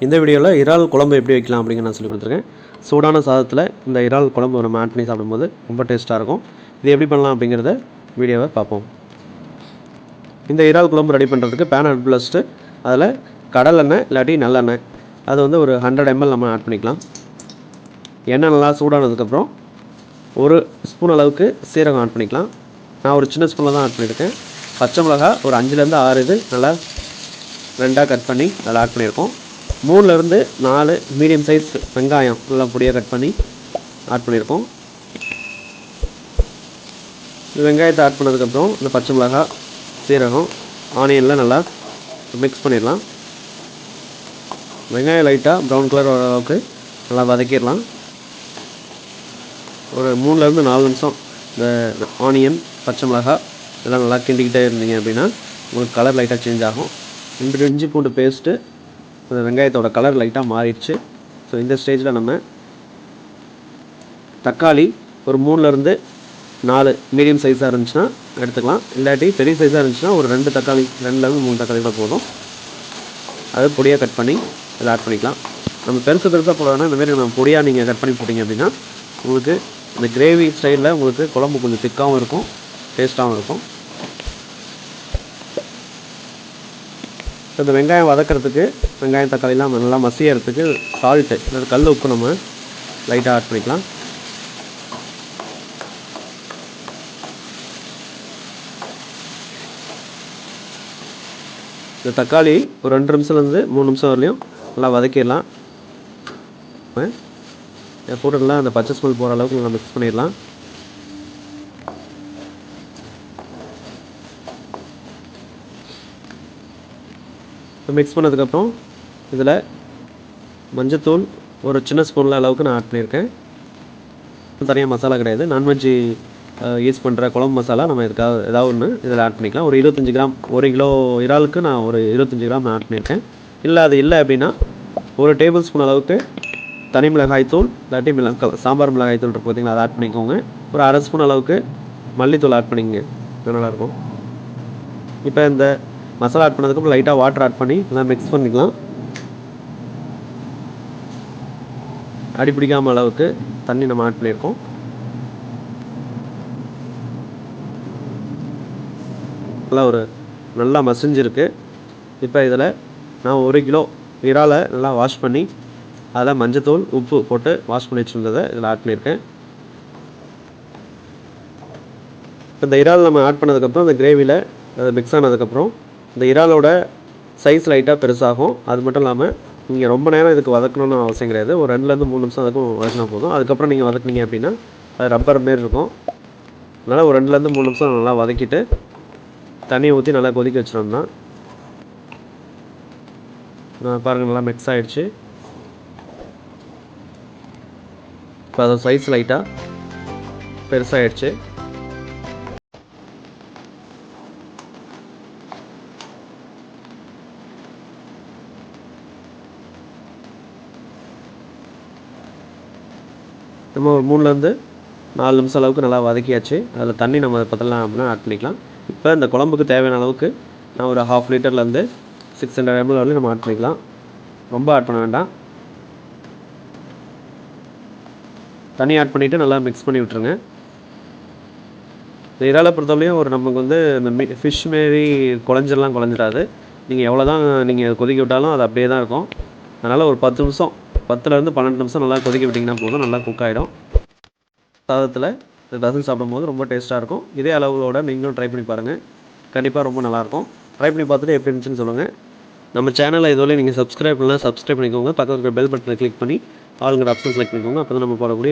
இந்த வீடியோவில் இறால் குழம்பு எப்படி வைக்கலாம் அப்படிங்கிற நான் சொல்லி கொடுத்துருக்கேன். சூடான சாதத்தில் இந்த இறால் குழம்பு நம்ம ஆட் பண்ணி சாப்பிடும்போது ரொம்ப டேஸ்ட்டாக இருக்கும். இது எப்படி பண்ணலாம் அப்படிங்கிறத வீடியோவை பார்ப்போம். இந்த இறால் குழம்பு ரெடி பண்ணுறதுக்கு பேன் அடுப்பில் வச்சுட்டு அதில் கடலெண்ணெய் இல்லாட்டி நல்லெண்ணெய் அது வந்து ஒரு 100 ml நம்ம ஆட் பண்ணிக்கலாம். எண்ணெய் நல்லா சூடானதுக்கப்புறம் ஒரு ஸ்பூன் அளவுக்கு சீரகம் ஆட் பண்ணிக்கலாம். நான் ஒரு சின்ன ஸ்பூனில் தான் ஆட் பண்ணியிருக்கேன். பச்சை மிளகா ஒரு 5லேருந்து 6 இது நல்லா ரெண்டாக கட் பண்ணி அதில் ஆட் பண்ணியிருக்கோம். 3லேருந்து 4 மீடியம் சைஸ் வெங்காயம் நல்லா பொடியாக கட் பண்ணி ஆட் பண்ணியிருக்கோம். இந்த வெங்காயத்தை ஆட் பண்ணதுக்கப்புறம் இந்த பச்சை மிளகா சீரகம் ஆனியனில் நல்லா மிக்ஸ் பண்ணிடலாம். வெங்காயம் லைட்டாக ப்ரௌன் கலர் வர அளவுக்கு நல்லா வதக்கிடலாம். ஒரு 3லேருந்து 4 நிமிஷம் இந்த ஆனியன் பச்சை மிளகா இதெல்லாம் நல்லா கிண்டிக்கிட்டே இருந்தீங்க அப்படின்னா உங்களுக்கு கலர் லைட்டாக சேஞ்ச் ஆகும். 2 இஞ்சி பூண்டு பேஸ்ட்டு இந்த வெங்காயத்தோட கலர் லைட்டாக மாறிடுச்சு. ஸோ இந்த ஸ்டேஜில் நம்ம தக்காளி ஒரு 3லேருந்து 4 மீடியம் சைஸாக இருந்துச்சுன்னா எடுத்துக்கலாம். இல்லாட்டி பெரிய சைஸாக இருந்துச்சுன்னா ஒரு 2 தக்காளி 2லேருந்து 3 தக்காளி கூட போதும். அது பொடியாக கட் பண்ணி அதை ஆட் பண்ணிக்கலாம். நம்ம பெருசாக போடணும்னா இந்தமாரி நம்ம பொடியாக நீங்கள் கட் பண்ணி போட்டிங்க அப்படின்னா உங்களுக்கு இந்த கிரேவி ஸ்டைலில் உங்களுக்கு குழம்பு கொஞ்சம் திக்காகவும் இருக்கும், டேஸ்ட்டாகவும் இருக்கும். இந்த வெங்காயம் வதக்கிறதுக்கு வெங்காயம் தக்காளிலாம் நல்லா மசியறதுக்கு சால்ட்டு அதாவது கல் உப்பு நம்ம லைட்டாக ஆட் பண்ணிக்கலாம். இந்த தக்காளி ஒரு 2 நிமிஷத்துலேருந்து 3 நிமிஷம் வரலையும் நல்லா வதக்கிடலாம். போட்டு நல்லா அந்த பச்சை ஸ்மெல் போகிற அளவுக்கு நல்லா மிக்ஸ் பண்ணிடலாம். மிக்ஸ் பண்ணதுக்கப்புறம் இதில் மஞ்சத்தூள் ஒரு சின்ன ஸ்பூனில் அளவுக்கு நான் ஆட் பண்ணியிருக்கேன். தனியாக மசாலா கிடையாது, நான்வெஜ்ஜு யூஸ் பண்ணுற குழம்பு மசாலா நம்ம இதுக்காக ஏதாவது ஒன்று இதில் ஆட் பண்ணிக்கலாம். ஒரு 25 கிராம் 1 கிலோ இறாலுக்கு நான் ஒரு 25 கிராம் நான் ஆட் பண்ணியிருக்கேன். இல்லை அப்படின்னா ஒரு டேபிள் ஸ்பூன் அளவுக்கு தனி மிளகாய் தூள் இல்லாட்டி சாம்பார் மிளகாய் தூள் இருக்குது பார்த்தீங்களா, அதை ஆட் பண்ணிக்கோங்க. ஒரு அரை ஸ்பூன் அளவுக்கு மல்லித்தூள் ஆட் பண்ணிக்கங்க, இது நல்லாயிருக்கும். இப்போ இந்த மசாலா ஆட் பண்ணதுக்கப்புறம் லைட்டாக வாட்டர் ஆட் பண்ணி நல்லா மிக்ஸ் பண்ணிக்கலாம். அடி பிடிக்காம அளவுக்கு தண்ணி நம்ம ஆட் பண்ணியிருக்கோம். நல்லா மசிஞ்சிருக்கு. இப்போ இதில் நான் 1 கிலோ இறாலை நல்லா வாஷ் பண்ணி அதில் மஞ்சத்தூள் உப்பு போட்டு வாஷ் பண்ணி வச்சுருந்ததை இதில் ஆட் பண்ணியிருக்கேன். இந்த இறால் நம்ம ஆட் பண்ணதுக்கப்புறம் இந்த கிரேவியில் அது மிக்ஸ் ஆனதுக்கப்புறம் இந்த இறாலோட சைஸ் லைட்டாக பெருசாகும். அது மட்டும் இல்லாமல் நீங்கள் ரொம்ப நேரம் இதுக்கு வதக்கணும்னு அவசியம் கிடையாது. ஒரு 2லேருந்து 3 நிமிஷம் அதுக்கும் வதக்கினா போதும். அதுக்கப்புறம் நீங்கள் வதக்குனீங்க அப்படின்னா அது ரப்பர் மாரி இருக்கும். அதனால் ஒரு 2லேருந்து 3 நிமிஷம் நல்லா வதக்கிட்டு தண்ணியை ஊற்றி நல்லா கொதிக்க வச்சிடோம்னா பாருங்கள் நல்லா மிக்ஸ் ஆகிடுச்சு. இப்போ அதோட சைஸ் லைட்டாக பெருசாகிடுச்சு. நம்ம ஒரு 3லேருந்து 4 நிமிஷம் அளவுக்கு நல்லா வதக்கியாச்சு. அதில் தண்ணி நம்ம பத்தலாம் அப்படின்னா ஆட் பண்ணிக்கலாம். இப்போ இந்த குழம்புக்கு தேவையான அளவுக்கு நான் ஒரு 1/2 லிட்டர்லேருந்து 600 ml வரையும் நம்ம ஆட் பண்ணிக்கலாம். ரொம்ப ஆட் பண்ண வேண்டாம். தண்ணி ஆட் பண்ணிவிட்டு நல்லா மிக்ஸ் பண்ணி விட்டுருங்க. இந்த இறாலை பொறுத்தவரையும் ஒரு நமக்கு வந்து இந்த ஃபிஷ் மாரி குழஞ்சிடாது. நீங்கள் எவ்வளோ தான் நீங்கள் கொதிக்க விட்டாலும் அது அப்படியே தான் இருக்கும். அதனால் ஒரு 10லேருந்து 12 நிமிஷம் நல்லா கொதிக்க விட்டிங்கன்னா போதும், நல்லா குக் ஆகிடும். சாதத்தில் இந்த ரசம் சாப்பிடும்போது ரொம்ப டேஸ்ட்டாக இருக்கும். இதே அளவுகளோட நீங்களும் ட்ரை பண்ணி பாருங்கள், கண்டிப்பாக ரொம்ப நல்லாயிருக்கும். ட்ரை பண்ணி பார்த்துட்டு எப்படி இருந்துச்சுன்னு சொல்லுங்கள். நம்ம சேனலை இதுவரை நீங்கள் சப்ஸ்கிரைப் பண்ணலாம், சப்ஸ்கிரைப் பண்ணிக்கோங்க. பக்கத்தில் இருக்கிற பெல் பட்டனை கிளிக் பண்ணி ஆளுங்கிற ஆப்ஷன் செலக்ட் பண்ணிக்கோங்க. அப்போ தான் நம்ம போடக்கூடிய